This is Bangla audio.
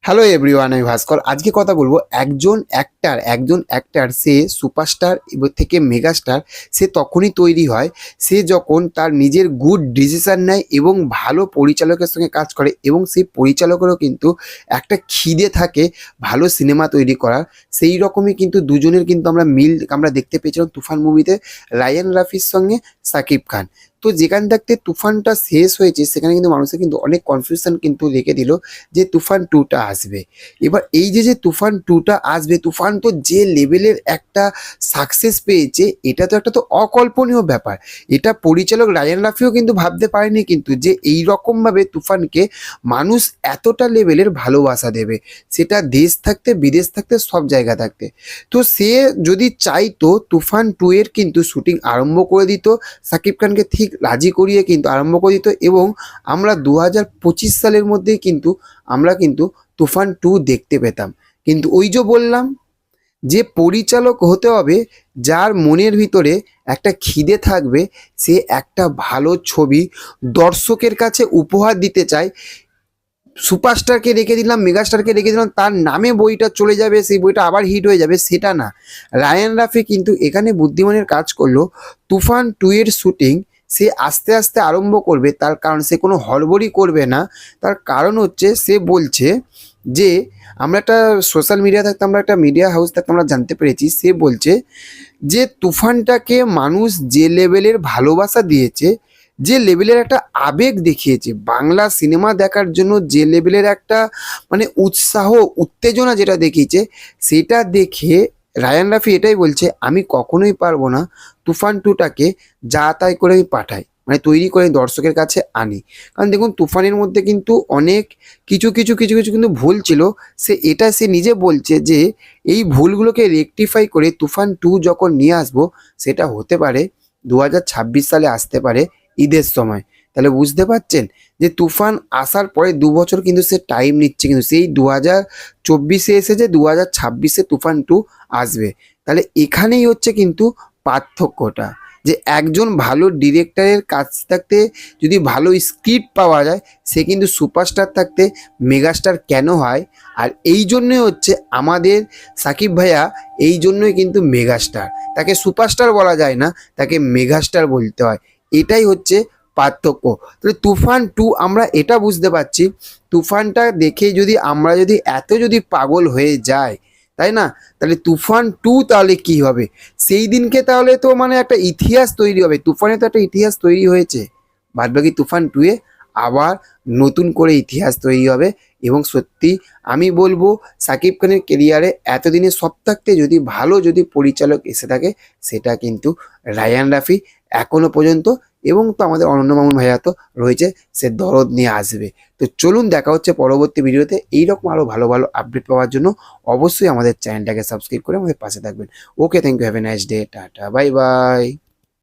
হ্যালো এভরিওয়ান, আমি ভাস্কর। আজকে কথা বলবো একজন অ্যাক্টার সে সুপারস্টার থেকে মেগাস্টার সে তখনই তৈরি হয় সে যখন তার নিজের গুড ডিসিশন নেয় এবং ভালো পরিচালকের সঙ্গে কাজ করে, এবং সেই পরিচালকেরও কিন্তু একটা খিদে থাকে ভালো সিনেমা তৈরি করার। সেই রকমই কিন্তু দুজনের কিন্তু আমরা দেখতে পেয়েছিলাম তুফান মুভিতে রায়ান রাফির সঙ্গে সাকিব খান। তো যেখান থাকতে তুফানটা শেষ হয়েছে সেখানে কিন্তু মানুষের কিন্তু অনেক কনফিউশন কিন্তু রেখে দিল যে তুফান টুটা আসবে। এবার এই যে তুফান টুটা আসবে, তুফান তো যে লেভেলের একটা সাকসেস পেয়েছে, এটা তো একটা তো অকল্পনীয় ব্যাপার। এটা পরিচালক রায়ান রাফিও কিন্তু ভাবতে পারেনি কিন্তু যে এই রকমভাবে তুফানকে মানুষ এতটা লেভেলের ভালোবাসা দেবে, সেটা দেশ থাকতে বিদেশ থাকতে সব জায়গা থাকতে। তো সে যদি চাইতো তুফান টু এর কিন্তু শুটিং আরম্ভ করে দিত, সাকিব খানকে ঠিক রাজি করিয়ে কিন্তু আরম্ভ করে দিত, এবং আমরা 2025 সালের মধ্যেই কিন্তু আমরা কিন্তু তুফান টু দেখতে পেতাম। কিন্তু ওই যে বললাম যে পরিচালক হতে হবে যার মনের ভিতরে একটা খিদে থাকবে, সে একটা ভালো ছবি দর্শকের কাছে উপহার দিতে চায়। সুপারস্টারকে রেখে দিলাম, মেগাস্টারকে রেখে দিলাম, তার নামে বইটা চলে যাবে, সেই বইটা আবার হিট হয়ে যাবে, সেটা না। রায়ান রাফি কিন্তু এখানে বুদ্ধিমানের কাজ করলো। তুফান টু এর শুটিং সে আস্তে আস্তে আরম্ভ করবে, তার কারণ সে কোনো হড়বড়ি করবে না। তার কারণ হচ্ছে সে বলছে যে আমরা একটা সোশ্যাল মিডিয়া থাকতে, আমরা একটা মিডিয়া হাউস থাকতে আমরা জানতে পেরেছি, সে বলছে যে তুফানটাকে মানুষ যে লেভেলের ভালোবাসা দিয়েছে, যে লেভেলের একটা আবেগ দেখিয়েছে বাংলা সিনেমা দেখার জন্য, যে লেভেলের একটা মানে উৎসাহ উত্তেজনা যেটা দেখিয়েছে, সেটা দেখে রায়ান রাফি এটাই বলছে আমি কখনোই পারবো না তুফান টুটাকে যা তাই করে আমি পাঠাই, মানে তৈরি করে দর্শকের কাছে আনি। কারণ দেখুন তুফানের মধ্যে কিন্তু অনেক কিছু কিছু কিছু কিছু কিন্তু ভুল ছিল। সে নিজে বলছে যে এই ভুলগুলোকে রেকটিফাই করে তুফান টু যখন নিয়ে আসবো, সেটা হতে পারে 2026 সালে আসতে পারে ঈদের সময়। তাহলে বুঝতে পারছেন যে তুফান আসার পরে 2 বছর কিন্তু সে টাইম নিচ্ছে, কিন্তু সেই 2024-এ এসেছে, 2026-এ তুফান টু আসবে। তাহলে এখানেই হচ্ছে কিন্তু পার্থক্যটা, যে একজন ভালো ডিরেক্টরের কাছ থাকতে যদি ভালো স্ক্রিপ্ট পাওয়া যায়, সে কিন্তু সুপারস্টার থাকতে মেগাস্টার কেন হয়। আর এই জন্যই হচ্ছে আমাদের সাকিব ভাইয়া, এই জন্যই কিন্তু মেগাস্টার, তাকে সুপারস্টার বলা যায় না, তাকে মেগাস্টার বলতে হয়। এটাই হচ্ছে পার্থক্য। তাহলে তুফান টু আমরা এটা বুঝতে পারছি, তুফানটা দেখে যদি আমরা যদি এত যদি পাগল হয়ে যায়, তাই না, তাহলে তুফান টু তাহলে কি হবে সেই দিনকে? তাহলে তো মানে একটা ইতিহাস তৈরি হবে। তুফানে তো একটা ইতিহাস তৈরি হয়েছে, বাদবাকি তুফান টুয়ে আবার নতুন করে ইতিহাস তৈরি হবে। এবং সত্যি আমি বলবো সাকিব খানের কেরিয়ারে এতদিনে সব থাকতে যদি ভালো যদি পরিচালক এসে থাকে, সেটা কিন্তু রায়ান রাফি এখনো পর্যন্ত। এবং তো আমাদের অনন্য মামুন ভাইয়া তো রয়েছে, সে দরদ নিয়ে আসবে। তো চলুন দেখা হচ্ছে পরবর্তী ভিডিওতে। এইরকম আরও ভালো ভালো আপডেট পাওয়ার জন্য অবশ্যই আমাদের চ্যানেলটাকে সাবস্ক্রাইব করে আমাদের পাশে থাকবেন। Okay, thank you, have a nice day, tata, bye by.